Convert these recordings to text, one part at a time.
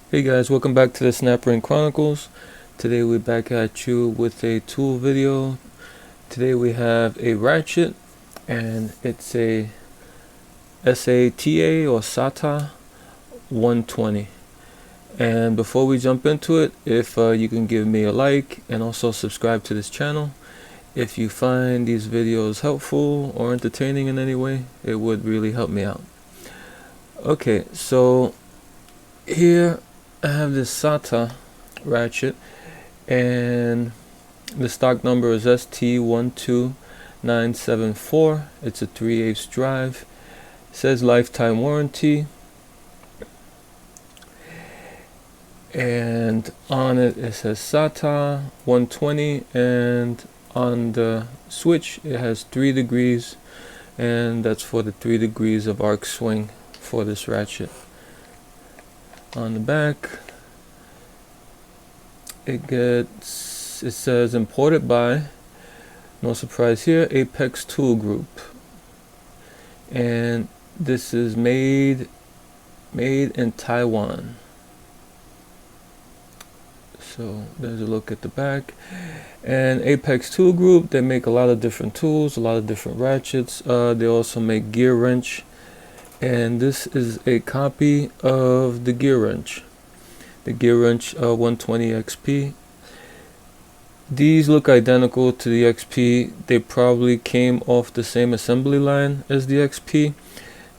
Hey guys, welcome back to the Snap Ring Chronicles. Today we're back at you with a tool video. Today we have a Ratchet, and it's a SATA or SATA 120. And before we jump into it, if you can give me a like and also subscribe to this channel. If you find these videos helpful or entertaining in any way, it would really help me out. Okay, so here I have this SATA Ratchet, and the stock number is ST12974. It's a 3/8 drive. It says lifetime warranty, and on it says SATA 120, and on the switch it has 3 degrees, and that's for the 3 degrees of arc swing for this ratchet. On the back it says imported by, no surprise here, Apex Tool Group, and this is made in Taiwan. So there's a look at the back. And Apex Tool Group, they make a lot of different tools, a lot of different ratchets. They also make Gearwrench, and this is a copy of the Gearwrench. The Gearwrench 120 XP. These look identical to the XP. They probably came off the same assembly line as the XP.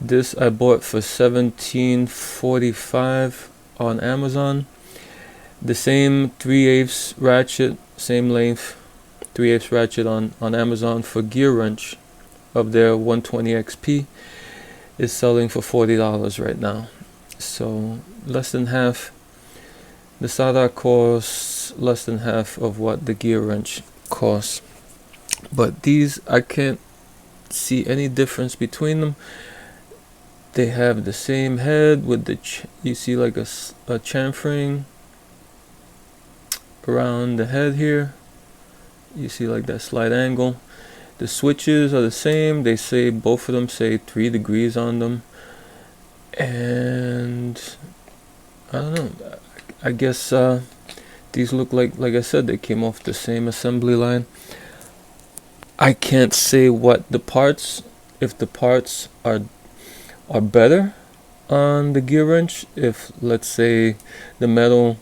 This I bought for $17.45 on Amazon. The same 3/8 ratchet, same length 3/8 ratchet on Amazon for Gearwrench of their 120 XP is selling for $40 right now. So less than half. The SATA costs less than half of what the Gearwrench costs. But these, I can't see any difference between them. They have the same head with the you see like a chamfering around the head here. You see like that slight angle. The switches are the same. They say, both of them say 3 degrees on them. And I don't know, I guess these look like I said, they came off the same assembly line. I can't say what the parts, if the parts are better on the Gearwrench. If, let's say, the metal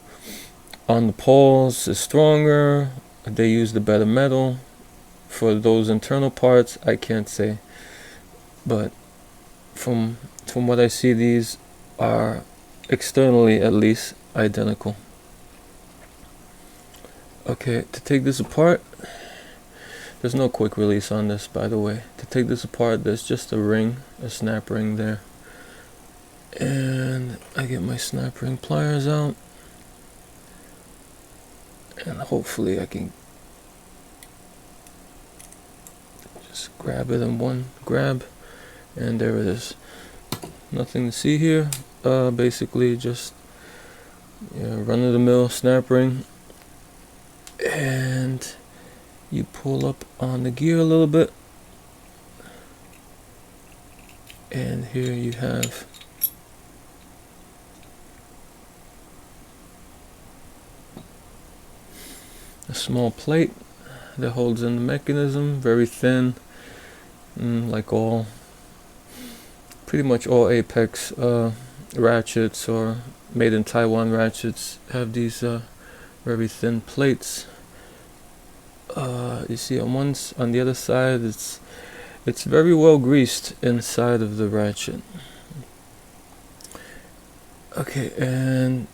on the poles is stronger, they use the better metal for those internal parts. I can't say, but from what I see, these are externally at least identical. Okay, to take this apart, there's no quick release on this, by the way. To take this apart, there's just a ring, a snap ring there, and I get my snap ring pliers out, and hopefully I can just grab it in one grab, and there it is. Nothing to see here. Basically just run-of-the-mill snap ring, and you pull up on the gear a little bit, and here you have a small plate that holds in the mechanism, very thin, like pretty much all Apex ratchets or made in Taiwan ratchets have these very thin plates. You see on the other side, it's very well greased inside of the ratchet. Okay, and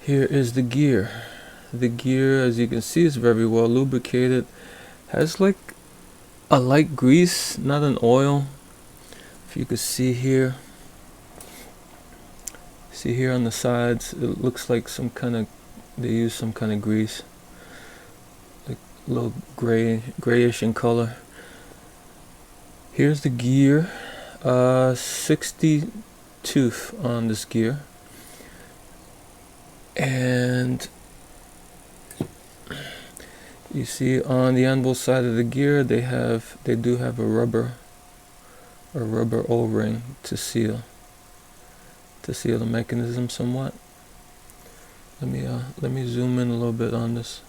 here is the gear. The gear, as you can see, is very well lubricated. Has like a light grease, not an oil. If you could see here. See here on the sides, it looks like they use some kind of grease, like a little grayish in color. Here's the gear, 60 tooth on this gear, and you see on the anvil side of the gear they do have a rubber O-ring to seal the mechanism somewhat. let me zoom in a little bit on this.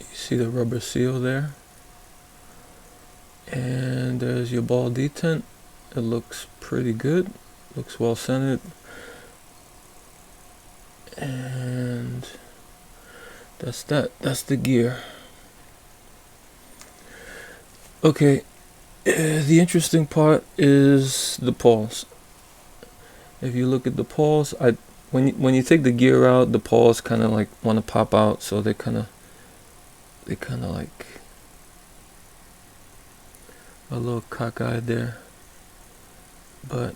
You see the rubber seal there, and there's your ball detent. It looks pretty good, looks well centered, and that's the gear. Okay, the interesting part is the pawls. If you look at the pawls, when you take the gear out, the pawls kind of like want to pop out, so they kind of like a little cockeyed there. But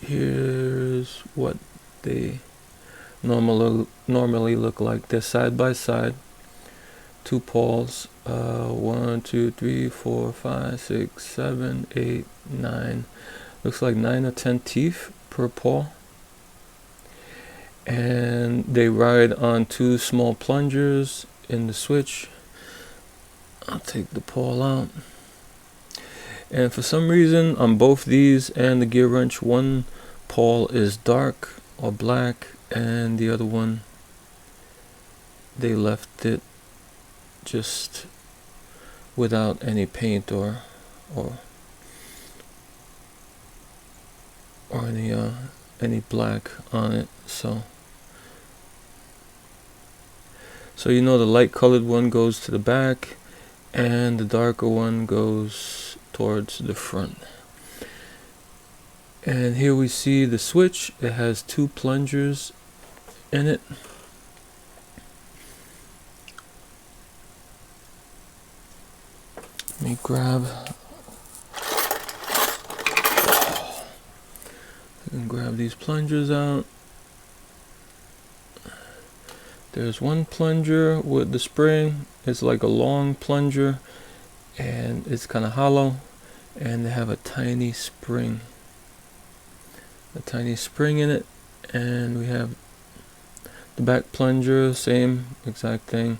here's what they normally look like. They're side by side, two pawls, 1 2 3 4 5 6 7 8 9, looks like 9 or 10 teeth per paw, and they ride on two small plungers in the switch. I'll take the pawl out, and for some reason on both these and the Gearwrench, one pawl is dark or black, and the other one, they left it just without any paint or any black on it. So you know the light colored one goes to the back and the darker one goes towards the front. And here we see the switch. It has two plungers in it. Let me grab these plungers out. There's one plunger with the spring. It's like a long plunger, and it's kind of hollow, and they have a tiny spring in it. And we have the back plunger, same exact thing,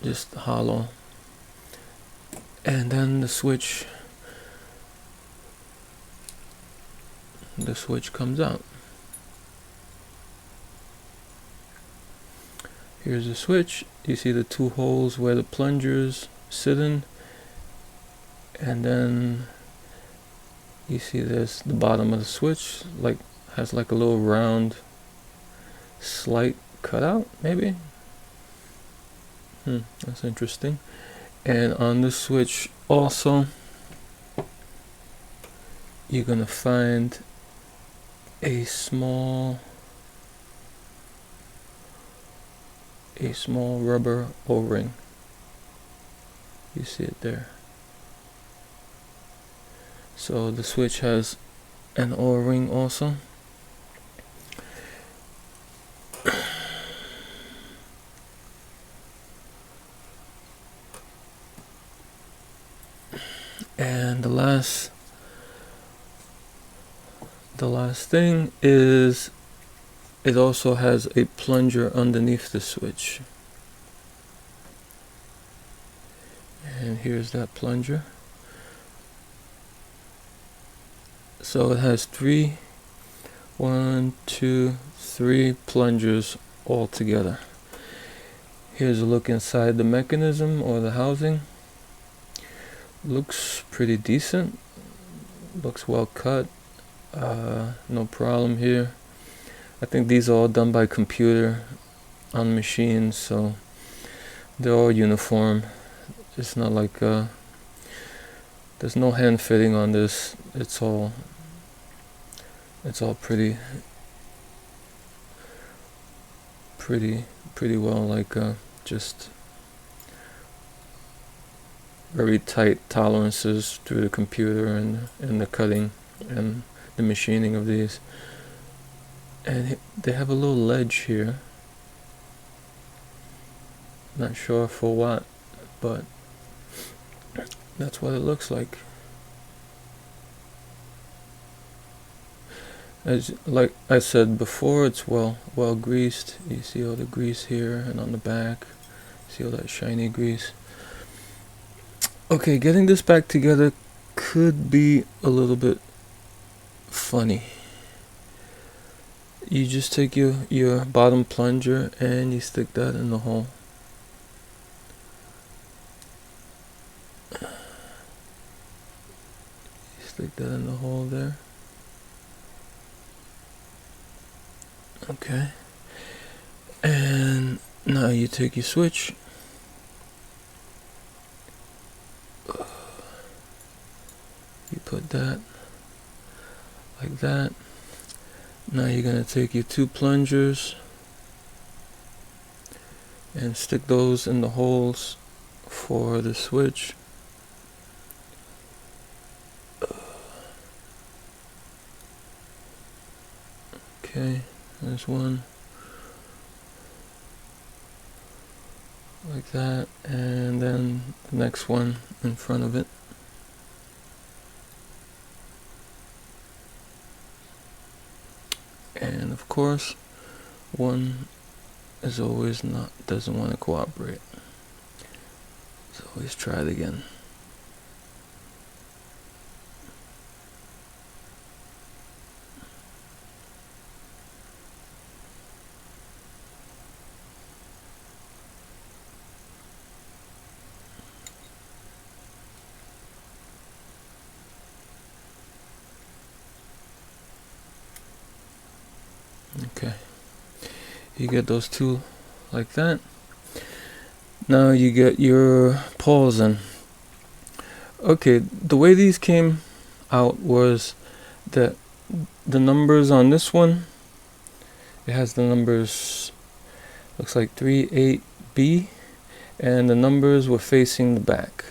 just hollow. And then the switch comes out. Here's the switch. You see the two holes where the plungers sit in, and then you see there's the bottom of the switch, like has like a little round slight cutout, maybe. That's interesting. And on the switch also, you're gonna find a small rubber O-ring. You see it there. So the switch has an O-ring also. And the last thing is, it also has a plunger underneath the switch. And here's that plunger. So it has 3 plungers all together. Here's a look inside the mechanism or the housing. Looks pretty decent. Looks well cut. No problem here. I think these are all done by computer on machines, so they're all uniform. It's not like there's no hand fitting on this. It's all pretty well, like just very tight tolerances through the computer and the cutting and the machining of these. And they have a little ledge here. Not sure for what, but that's what it looks like. As like I said before, it's well greased. You see all the grease here and on the back. See all that shiny grease? Okay, getting this back together could be a little bit funny. You just take your bottom plunger and you stick that in the hole. You stick that in the hole there. Okay. And now you take your switch. You put that like that. Now you're going to take your two plungers and stick those in the holes for the switch. Okay, there's one. Like that, and then the next one in front of it. And of course, one is always doesn't want to cooperate. So always try it again. Okay, you get those two like that. Now you get your poles in. Okay, the way these came out was that the numbers on this one, it has the numbers, looks like 38B, and the numbers were facing the back.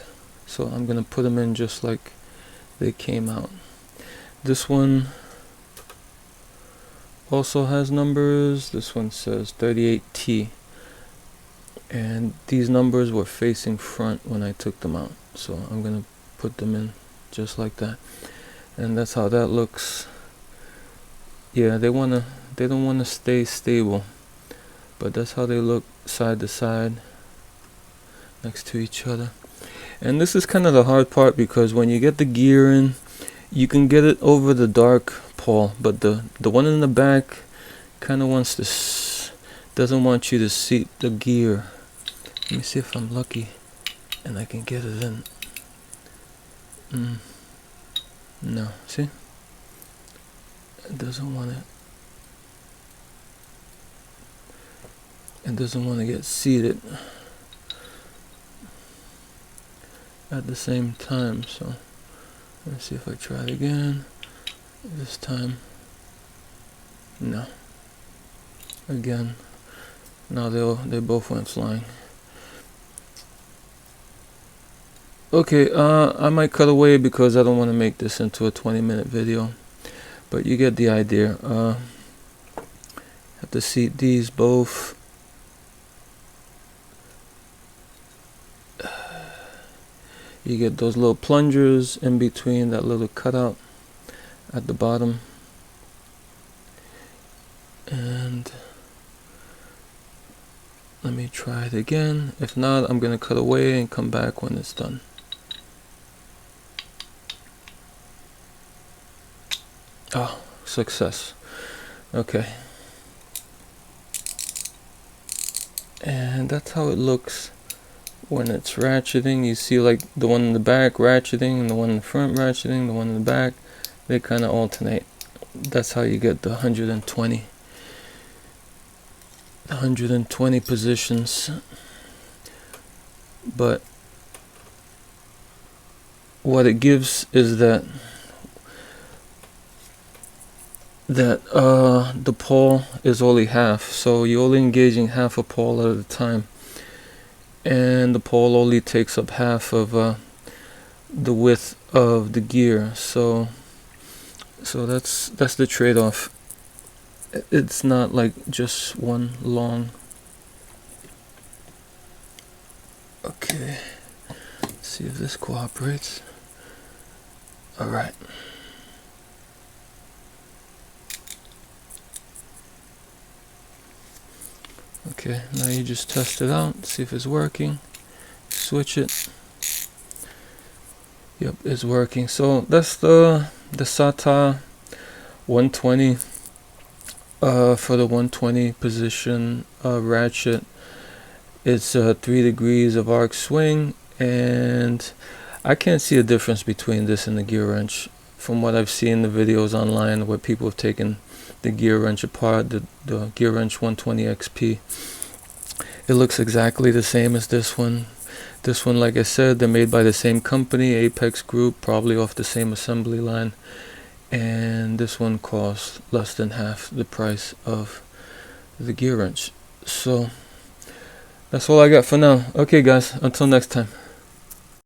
So I'm gonna put them in just like they came out. This one also has numbers. This one says 38T, and these numbers were facing front when I took them out, so I'm gonna put them in just like that. And that's how that looks. Yeah, they don't wanna stay stable, but that's how they look side to side next to each other. And this is kind of the hard part, because when you get the gear in, you can get it over the dark pole, but the one in the back kind of wants to doesn't want you to see the gear. Let me see if I'm lucky and I can get it in. No, see, it doesn't want to get seated at the same time. So let's see if I try it again. This time, no. Again, now they both went flying. Okay, I might cut away because I don't want to make this into a 20-minute video, but you get the idea. Have to seat these both. You get those little plungers in between that little cutout at the bottom. And let me try it again. If not, I'm going to cut away and come back when it's done. Oh, success. Okay. And that's how it looks when it's ratcheting. You see like the one in the back ratcheting and the one in the front ratcheting, the one in the back, they kind of alternate. That's how you get the 120 positions. But what it gives is that the pole is only half, so you're only engaging half a pole at a time, and the pole only takes up half of the width of the gear. So that's the trade-off. It's not like just one long. Okay, let's see if this cooperates. All right. Okay, now you just test it out, see if it's working. Switch it. Yep, it's working. So that's the SATA 120 for the 120 position ratchet. It's 3 degrees of arc swing, and I can't see a difference between this and the Gearwrench. From what I've seen the videos online where people have taken the Gearwrench apart, the Gearwrench 120 XP, it looks exactly the same as this one. This one, like I said, they're made by the same company, Apex Group, probably off the same assembly line. And this one costs less than half the price of the Gearwrench. So that's all I got for now. Okay guys, until next time.